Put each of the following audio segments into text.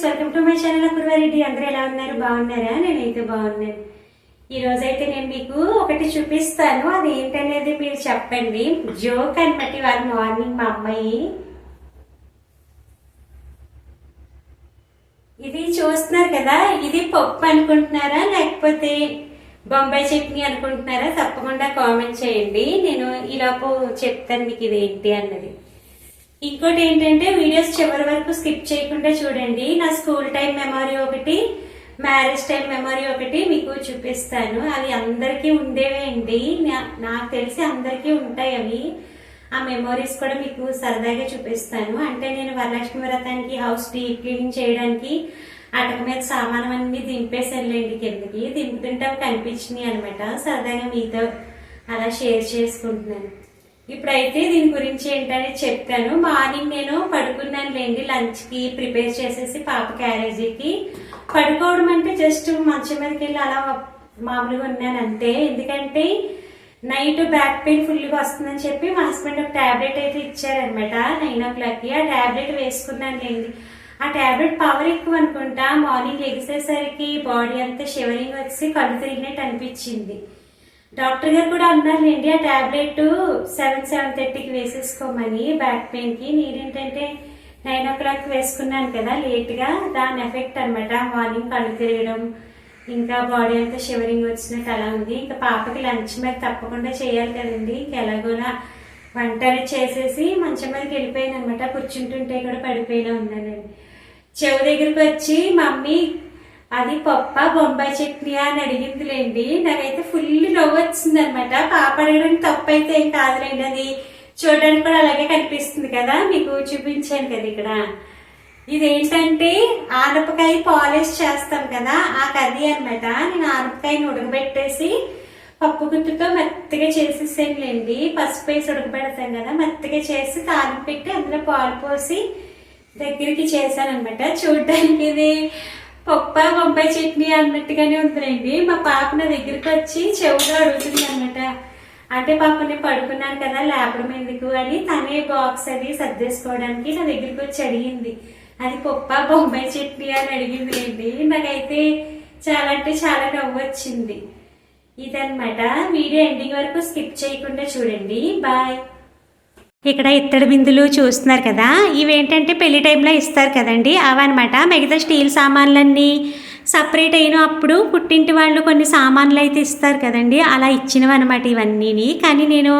Welcome to my channel Apoorva Reddy. అందరూ ఎలా ఉన్నారు? బాగున్నారా? నేనైతే బాగున్నాను. ఈ రోజైతే నేను మీకు ఒకటి చూపిస్తాను. అది ఏంటనేది మీరు చెప్పండి. జోక్ అనమాట. ఇవాళ మార్నింగ్ మా అమ్మాయి ఇది చూస్తున్నారు కదా, ఇది పప్పు అనుకుంటున్నారా లేకపోతే బొంబాయి చట్నీ అనుకుంటున్నారా? తప్పకుండా కామెంట్ చేయండి. నేను ఈలోపు చెప్తాను మీకు ఇది ఏంటి అన్నది. ఇంకోటి ఏంటంటే వీడియోస్ చివరి వరకు స్కిప్ చేయకుండా చూడండి. నా స్కూల్ టైం మెమరీ ఒకటి, మ్యారేజ్ టైం మెమరీ ఒకటి మీకు చూపిస్తాను. అవి అందరికీ ఉండేవే అండి. నాకు తెలిసి అందరికీ ఉంటాయి అవి. ఆ మెమరీస్ కూడా మీకు సరదాగా చూపిస్తాను. అంటే నేను వరలక్ష్మి వ్రతానికి హౌస్ డీప్ క్లీనింగ్ చేయడానికి అటక మీద సామానం అన్ని దింపేసానులేండి కిందకి. దింపుతుంటే కనిపించినాయి అనమాట. సరదాగా మీతో అలా షేర్ చేసుకుంటున్నాను. ఇప్పుడైతే దీని గురించి ఏంటని చెప్తాను. మార్నింగ్ నేను పడుకున్నాను లేండి, లంచ్ కి ప్రిపేర్ చేసేసి పాప క్యారేజీకి. పడుకోవడం అంటే జస్ట్ మంచం మీదకి వెళ్ళి అలా మామూలుగా ఉన్నాను అంతే. ఎందుకంటే నైట్ బ్యాక్ పెయిన్ ఫుల్గా వస్తుందని చెప్పి మా హస్బెండ్ ఒక టాబ్లెట్ అయితే ఇచ్చారనమాట 9 o'clock. ఆ టాబ్లెట్ వేసుకున్నాను లేండి. ఆ టాబ్లెట్ పవర్ ఎక్కువ అనుకుంటా. మార్నింగ్ లెగిసేసరికి బాడీ అంతా షివరింగ్ వచ్చి కళ్ళు తిరిగినట్టు అనిపించింది. డాక్టర్ గారు కూడా అన్నారులేండి ఆ టాబ్లెట్ 7:30కి వేసేసుకోమని బ్యాక్ పెయిన్ కి. నేనేంటంటే 9 o'clock వేసుకున్నాను కదా లేట్ గా, దాని ఎఫెక్ట్ అనమాట. మార్నింగ్ కళ్ళు తిరగడం, ఇంకా బాడీ అంతా షివరింగ్ వచ్చినట్టు అలా ఉంది. ఇంకా పాపకి లంచ్ మీద తప్పకుండా చేయాలి కదండి. ఇంకా ఎలాగోలా వంట చేసేసి మంచం మీదకి వెళ్ళిపోయాను అనమాట. కూర్చుంటుంటే కూడా పడిపోయినా ఉన్నానండి. చెవు దగ్గరకు వచ్చి మమ్మీ అది పప్ప బొంబాయి చట్నీ అని అడిగిందిలేండి. నాకైతే ఫుల్ నవ్వు వచ్చింది అనమాట. పాప అడగడానికి తప్పు అయితే ఏం కాదులేండి, అది చూడడానికి కూడా అలాగే కనిపిస్తుంది కదా. మీకు చూపించాను కదా ఇక్కడ. ఇదేంటంటే ఆనపకాయ పాలిష్ చేస్తాం కదా, ఆ కర్రీ అనమాట. నేను ఆనపకాయని ఉడకబెట్టేసి పప్పు గుత్తుతో మెత్తగా చేసేసానులేండి. పసుపు వేసి ఉడకబెడతాం కదా, మెత్తగా చేసి తాలింపు పెట్టి అందులో పాలు పోసి దగ్గరికి చేశాను అనమాట. చూడడానికి ఇది పప్ప బొంబాయి చట్నీ అన్నట్టుగానే ఉందండి. మా పాప నా దగ్గరికి వచ్చి చెవులో అడుగుతుంది అనమాట. అంటే పాప నేను పడుకున్నాను కదా లేపడం ఎందుకు అని, తనే బాక్స్ అది సర్దేసుకోవడానికి నా దగ్గరికి వచ్చి అడిగింది. అది పప్ప బొంబాయి చట్నీ అని అడిగింది లేండి. నాకైతే చాలా అంటే చాలా నవ్వు వచ్చింది. ఇదనమాట. వీడియో ఎండింగ్ వరకు స్కిప్ చేయకుండా చూడండి. బాయ్. ఇక్కడ ఇత్తడి బిందులు చూస్తున్నారు కదా, ఇవేంటంటే పెళ్లి టైంలో ఇస్తారు కదండి, అవన్నమాట. మిగతా స్టీల్ సామాన్లన్నీ సపరేట్ అయినప్పుడు పుట్టింటి వాళ్ళు కొన్ని సామాన్లు అయితే ఇస్తారు కదండి, అలా ఇచ్చినవి అనమాట ఇవన్నీని. కానీ నేను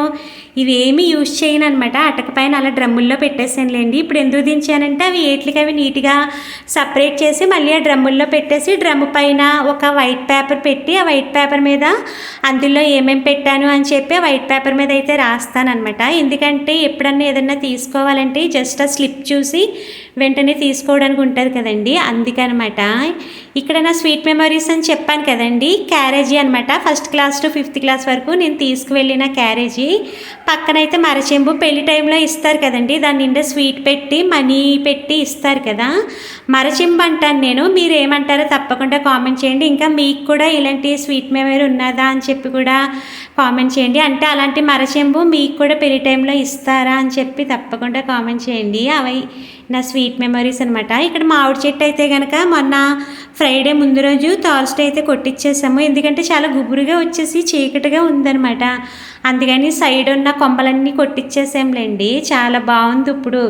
ఇవేమీ యూజ్ చేయను అనమాట. అటక పైన అలా డ్రమ్ముల్లో పెట్టేసానులేండి. ఇప్పుడు ఎందుకు దించానంటే అవి ఏట్లకి అవి నీట్గా సపరేట్ చేసి మళ్ళీ ఆ డ్రమ్ముల్లో పెట్టేసి డ్రమ్ము పైన ఒక వైట్ పేపర్ పెట్టి ఆ వైట్ పేపర్ మీద అందులో ఏమేమి పెట్టాను అని చెప్పి ఆ వైట్ పేపర్ మీద అయితే రాస్తానమాట. ఎందుకంటే ఎప్పుడన్నా ఏదన్నా తీసుకోవాలంటే జస్ట్ ఆ స్లిప్ చూసి వెంటనే తీసుకోవడానికి ఉంటుంది కదండి, అందుకనమాట. ఇక్కడ నా స్వీట్ మెమరీస్ అని చెప్పాను కదండి, క్యారేజీ అనమాట. 1st class to 5th class వరకు నేను తీసుకువెళ్ళిన క్యారేజీ. పక్కనైతే మరచెంబు పెళ్లి టైంలో ఇస్తారు కదండి, దాని నిండా స్వీట్ పెట్టి మనీ పెట్టి ఇస్తారు కదా, మరచెంబు అంటాను నేను. మీరు ఏమంటారో తప్పకుండా కామెంట్ చేయండి. ఇంకా మీకు కూడా ఇలాంటి స్వీట్ మెమరీ ఉన్నదా అని చెప్పి కూడా కామెంట్ చేయండి. అంటే అలాంటి మరచెంబు మీకు కూడా పెళ్లి టైంలో ఇస్తారా అని చెప్పి తప్పకుండా కామెంట్ చేయండి. అవి నా స్వీట్ మెమరీస్ అనమాట. ఇక్కడ మామిడి చెట్టు అయితే కనుక మొన్న ఫ్రైడే ముందు రోజు థర్స్డే అయితే కొట్టించేసాము. ఎందుకంటే చాలా గుబురుగా వచ్చేసి చీకటిగా ఉందనమాట. అందుకని సైడ్ ఉన్న కొమ్మలన్నీ కొట్టించేసాంలేండి. చాలా బాగుంది. ఇప్పుడు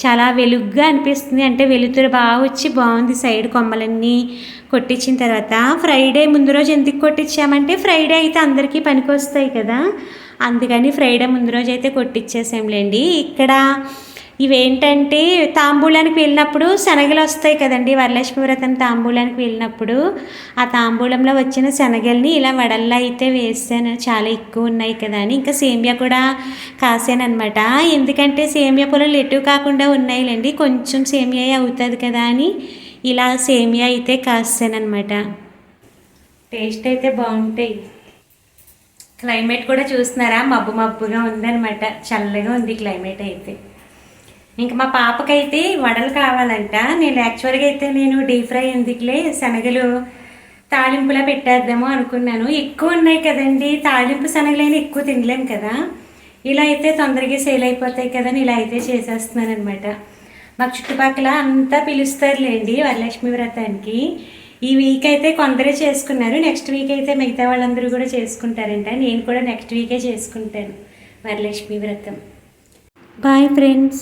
చాలా వెలుగ్గా అనిపిస్తుంది. అంటే వెలుతురు బాగా వచ్చి బాగుంది సైడ్ కొమ్మలన్నీ కొట్టించిన తర్వాత. ఫ్రైడే ముందు రోజు ఎందుకు కొట్టించామంటే ఫ్రైడే అయితే అందరికీ పనికి వస్తాయి కదా, అందుకని ఫ్రైడే ముందు రోజు అయితే కొట్టించేసాంలేండి. ఇక్కడ ఇవేంటంటే తాంబూలానికి వెళ్ళినప్పుడు శనగలు వస్తాయి కదండి, వరలక్ష్మి వ్రతం తాంబూలానికి వెళ్ళినప్పుడు ఆ తాంబూలంలో వచ్చిన శనగల్ని ఇలా వడల్లో అయితే వేసాను. చాలా ఎక్కువ ఉన్నాయి కదా అని. ఇంకా సేమియా కూడా కాసాను అనమాట. ఎందుకంటే సేమియా పొలాలు ఎటు కాకుండా ఉన్నాయిలేండి, కొంచెం సేమియా అవుతుంది కదా అని ఇలా సేమియా అయితే కాసానమాట. టేస్ట్ అయితే బాగుంటాయి. క్లైమేట్ కూడా చూస్తున్నారా, మబ్బు మబ్బుగా ఉందనమాట. చల్లగా ఉంది క్లైమేట్ అయితే. ఇంకా మా పాపకైతే వడలు కావాలంట. నేను యాక్చువల్గా అయితే నేను డీప్ ఫ్రై ఎందుకులే శనగలు తాలింపులా పెట్టేద్దాము అనుకున్నాను. ఎక్కువ ఉన్నాయి కదండి, తాలింపు శనగలైనా ఎక్కువ తినలేము కదా. ఇలా అయితే తొందరగా సేల్ అయిపోతాయి కదా అని ఇలా అయితే చేసేస్తున్నాను అనమాట. మాకు చుట్టుపక్కల అంతా పిలుస్తారులేండి వరలక్ష్మి వ్రతానికి. ఈ వీక్ అయితే కొందరే చేసుకున్నారు, నెక్స్ట్ వీక్ అయితే మిగతా వాళ్ళందరూ కూడా చేసుకుంటారంట. నేను కూడా నెక్స్ట్ వీకే చేసుకుంటాను వరలక్ష్మి వ్రతం. Bye friends.